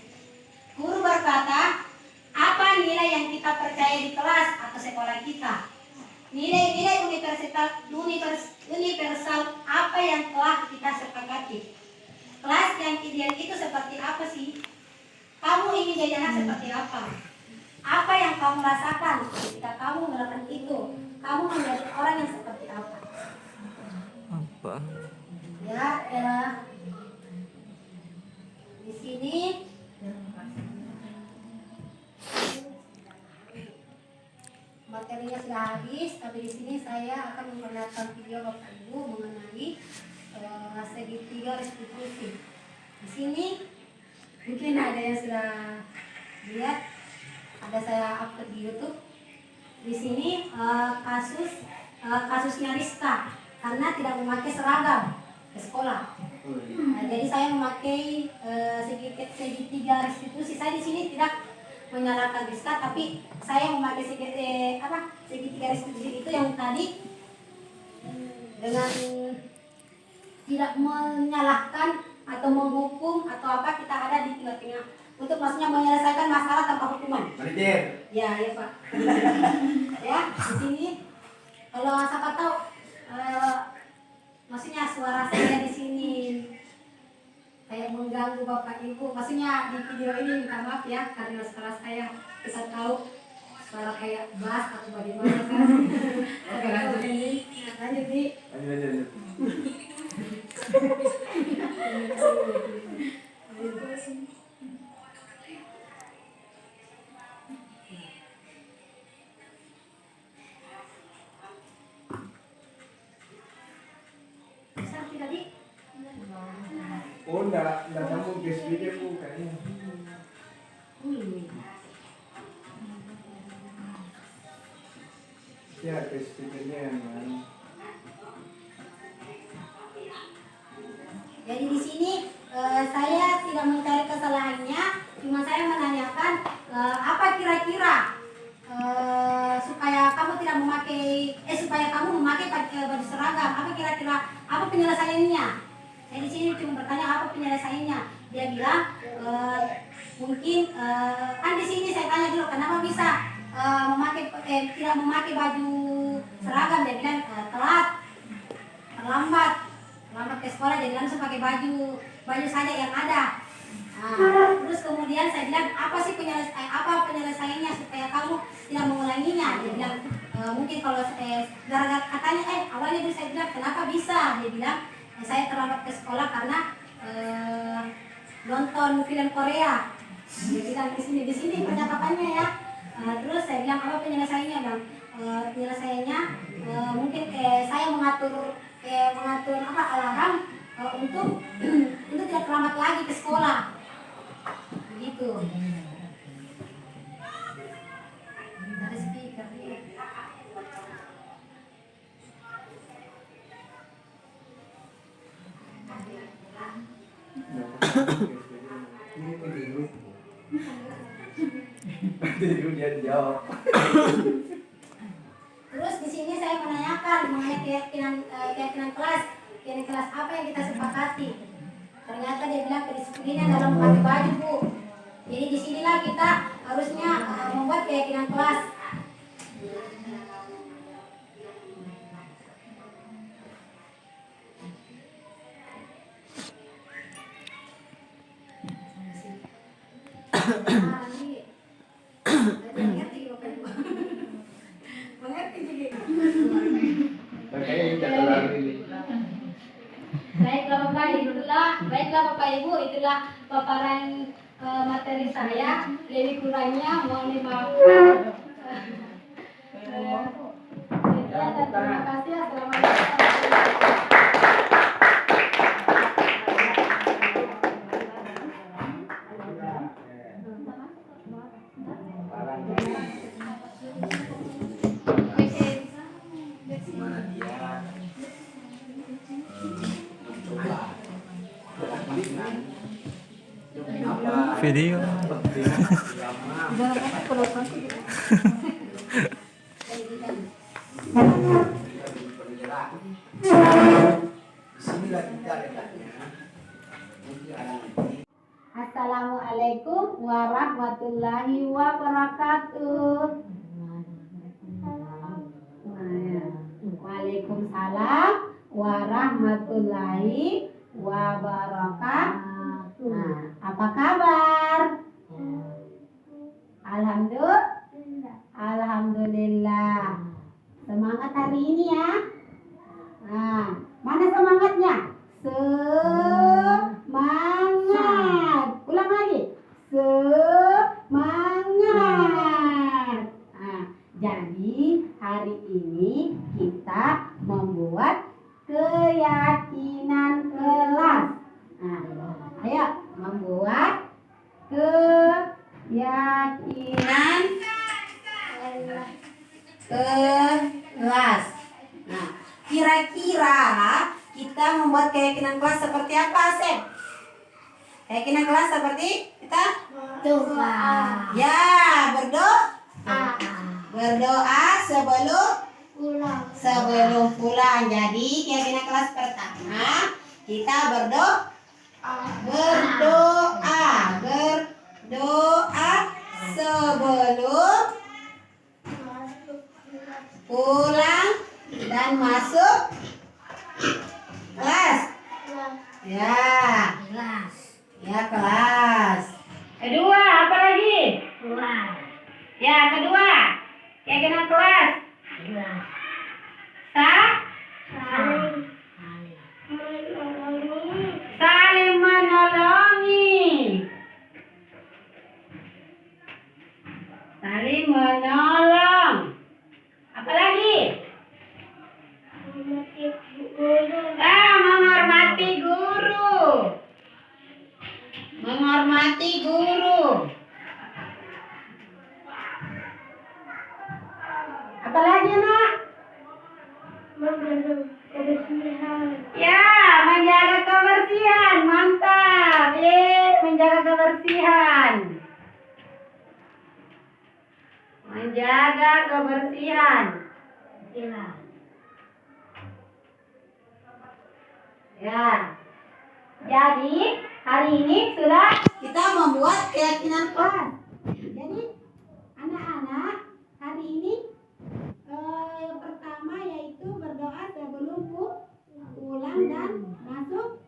Guru berkata, apa nilai yang kita percaya di kelas atau sekolah kita? Nilai-nilai universal apa yang telah kita sepakati? Kelas yang ideal itu seperti apa sih? Kamu ingin jadi anak seperti apa? Apa yang kamu rasakan ketika kamu melakukan itu? Kamu menjadi orang yang seperti apa? Apa? Ya, di sini materinya sudah habis, tapi di sini saya akan memperlihatkan video Bapak Ibu mengenai segitiga restitusi. Di sini mungkin ada yang sudah lihat, ada saya upload di YouTube. Di sini kasusnya Rizka karena tidak memakai seragam ke sekolah. Jadi saya memakai segitiga restitusi. Saya di sini tidak menyalahkan Rizka, tapi saya memakai segitiga restitusi itu yang tadi dengan tidak menyalahkan atau menghukum atau apa, kita ada di tengah-tengah untuk maksudnya menyelesaikan masalah tanpa hukuman. Manajer. Ya Pak. Ya, di sini kalau siapa tahu maksudnya suara saya di sini kayak mengganggu Bapak Ibu. Maksudnya di video ini minta maaf ya, karena suara saya bisa tahu suara kayak bass atau bagaimana kan. Oke, lanjut Di. lanjut. Bisa tidak Di? Oh, enggak sambung ke speaker bu kayaknya. Ya, ke speakernya yang mana? Jadi di sini saya tidak mencari kesalahannya, cuma saya menanyakan apa kira-kira supaya kamu supaya kamu memakai baju seragam. Apa kira-kira apa penyelesaiannya? Saya di sini cuma bertanya apa penyelesaiannya. Dia bilang mungkin kan di sini saya tanya dulu kenapa bisa tidak memakai baju seragam. Dia bilang terlambat ke sekolah, jadi langsung pakai baju saja yang ada. Terus kemudian saya bilang apa penyelesaiannya supaya kamu tidak mengulanginya. Dia bilang mungkin kalau gara-gara katanya awalnya dulu saya bilang kenapa bisa. Dia bilang saya terlambat ke sekolah karena nonton film Korea. Dia bilang di sini percakapannya ya. Terus saya bilang apa penyelesaiannya bang? Penyelesaiannya mungkin saya mengatur alarm untuk tidak terlambat lagi ke sekolah. Begitu. Ada speaker. Dia jawab. Terus di sini saya menanyakan mengenai keyakinan kelas apa yang kita sepakati. Ternyata dia bilang kedisiplinan dalam memakai baju, Bu. Jadi disinilah kita harusnya membuat keyakinan kelas. Baiklah Bapak Ibu, itulah paparan materi saya. Lebih kurangnya mohon dimaaf. Terima kasih. Assalamualaikum. Gimana dia mencoba dengan apa Video. bergerak. Disinilah kita letaknya. Assalamualaikum warahmatullahi wabarakatuh. Waalaikumsalam warahmatullahi wabarakatuh. Apa kabar? Alhamdulillah. Semangat hari ini ya. Mana semangatnya? Semangat. Ulang lagi. Semangat. Jadi hari ini kita membuat keyakinan kelas. Ayo membuat keyakinan kelas. Kira-kira kita membuat keyakinan kelas seperti apa, Asep? Keyakinan kelas seperti kita doa. Ya, berdoa sebelum pulang. Jadi keyakinan kelas pertama kita berdoa sebelum pulang dan masuk kelas. Ya kelas. Kedua apa lagi? Ya kedua keyakinan kelas. Saling menolong. Apa lagi? Menghormati guru. Apa lagi, Nak? Ya, menjaga kebersihan. Mantap. Menjaga kebersihan. Menjaga kebersihan. Inilah. Ya. Jadi hari ini sudah kita membuat keyakinan kelas. Jadi anak-anak hari ini yang pertama yaitu berdoa sebelum pulang dan masuk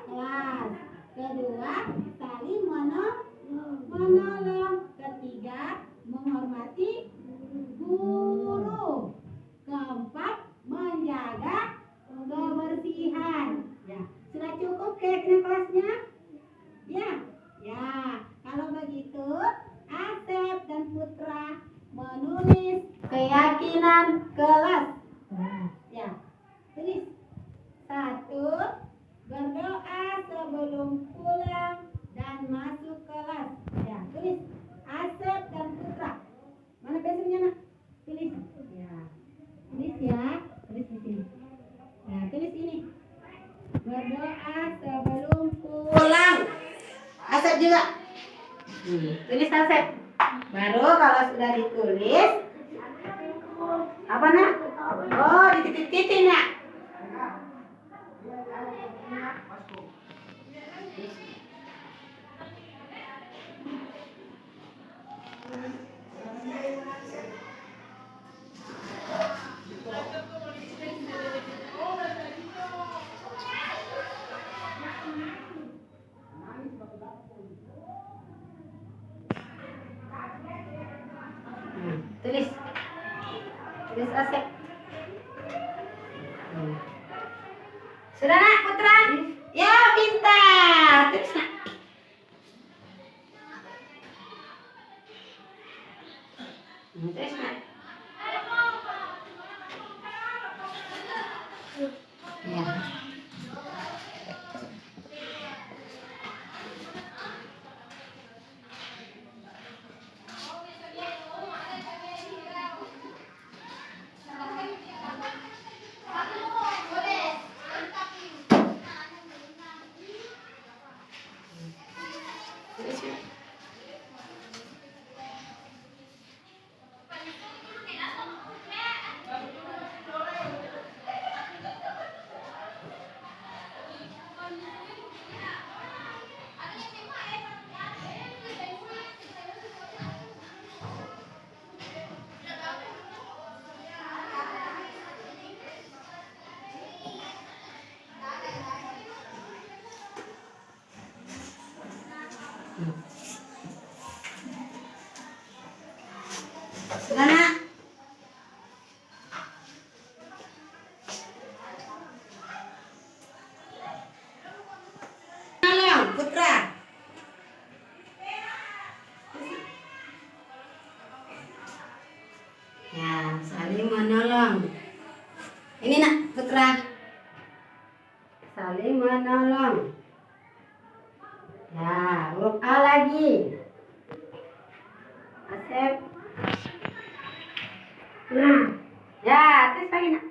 kelas. Kedua, saling menolong. Ketiga, menghormati guru. Keempat, menjaga kebersihan. Ya, sudah cukup keyakinan kelasnya? Ya, ya. Kalau begitu, Asep dan Putra menulis keyakinan kelas. Ya, tulis. 1. Berdoa sebelum pulang dan masuk kelas. Ya, tulis. Asep dan Putra. Mana pensilnya, Nak? Tulis. Ya. Tulis ya. Tulis di sini. Ya, tulis ini. Berdoa sebelum pulang. Asep juga. Tulis Asep. Baru kalau sudah ditulis, apa, Nak? Oh, dititik-titik, Nak. Tulis. Tulis Asep. Sudah, Nak, Putra? Ya, pintar. Tulis, Nak. Tulis, Nak. Ya. Sudah, Nak? Tolong, Putra. Ya, saling menolong. Ini, Nak, Putra. Saling menolong. Ya, huruf A lagi. Asep. Nah, ya, terus lagi, Nak.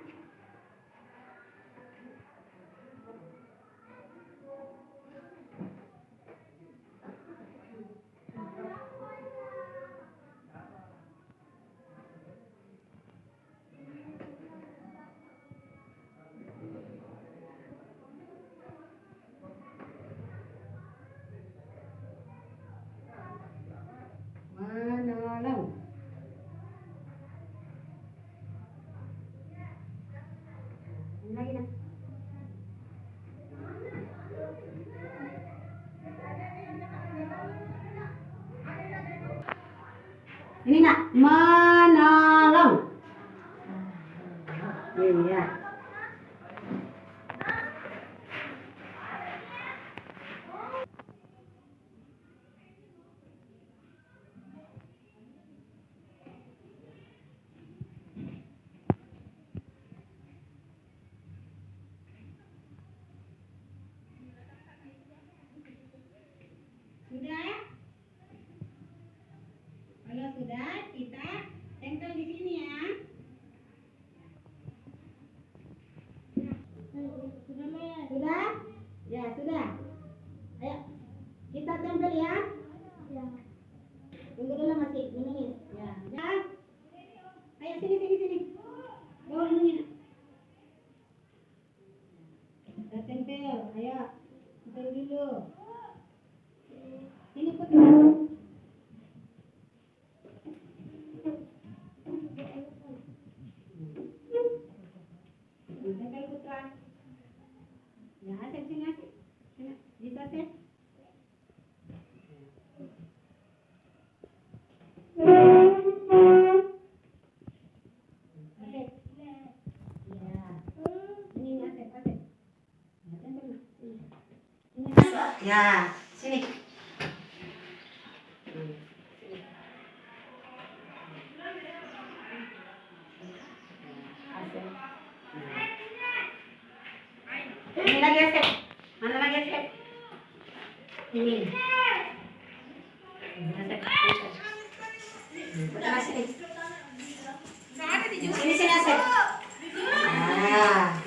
Menolong. Ini lagi, Nak. Ini, Nak, menolong. Iya. Sudah? Kalau sudah, kita tempel di sini ya. Ya, sini. Ini lagi Asep. Mana lagi Asep? Ini. Asep. Udah sini. Sini Asep. Nah.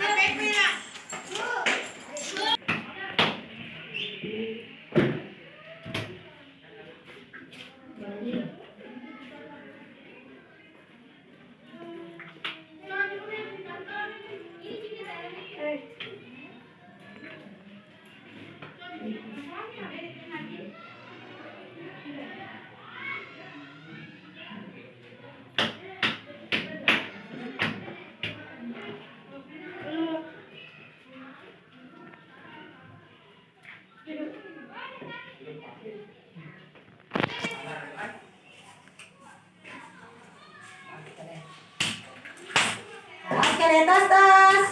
Oke deh, tos.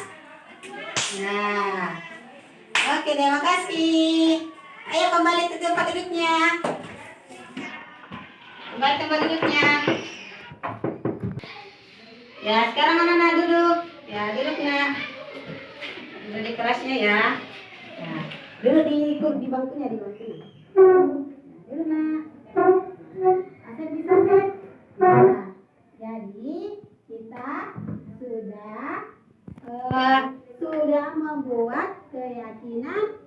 Nah, oke terima kasih. Ayo kembali ke tempat duduknya. Kembali tempat duduknya. Ya, sekarang anak-anak duduk. Ya, duduk nak. Duduk di kelasnya ya. Ya, duduk di bangkunya, Duduk nak. Asep bisa Asep. Nah, jadi kita sudah membuat keyakinan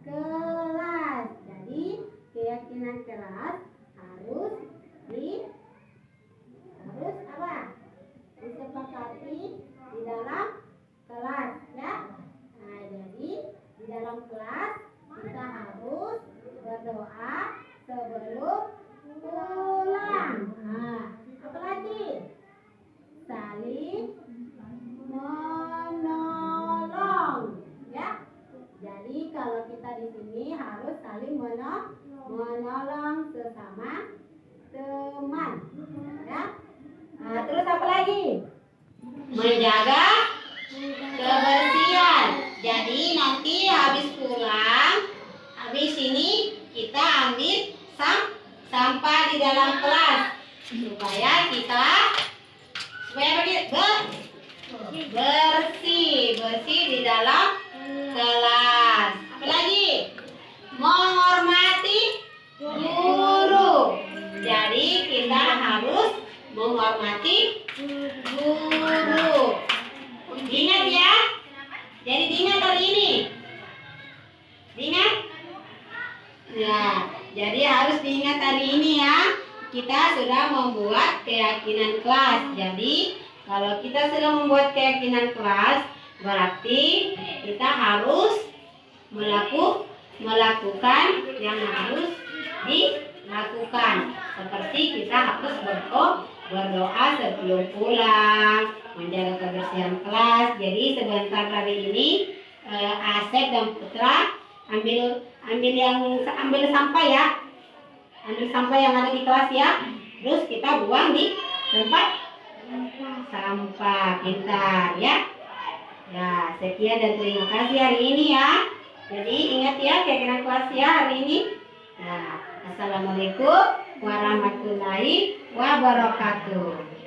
kelas. Jadi keyakinan kelas harus apa? Disepakati di dalam kelas ya. Nah, jadi di dalam kelas kita harus berdoa sebelum pulang. Nah, apa lagi? Saling menolong ya. Jadi kalau kita di sini harus saling menolong sesama teman ya. Nah, terus apa lagi? Menjaga kebersihan. Jadi nanti habis pulang, habis ini kita ambil sampah di dalam kelas supaya bersih di dalam kelas. Apalagi menghormati guru. Jadi kita harus menghormati guru. Ingat ya. Jadi diingat hari ini. Diingat? Ya, jadi harus diingat hari ini ya. Kita sudah membuat keyakinan kelas. Jadi kalau kita sudah membuat keyakinan kelas, berarti kita harus melakukan yang harus dilakukan. Seperti kita harus berdoa sebelum pulang, menjaga kebersihan kelas. Jadi sebentar hari ini Asep dan Putra ambil sampah ya. Ambil sampah yang ada di kelas ya. Terus kita buang di tempat sampah. Pintar ya. Ya, sekian dan terima kasih hari ini ya. Jadi ingat ya keyakinan kelas ya hari ini. Nah, assalamualaikum warahmatullahi wabarakatuh.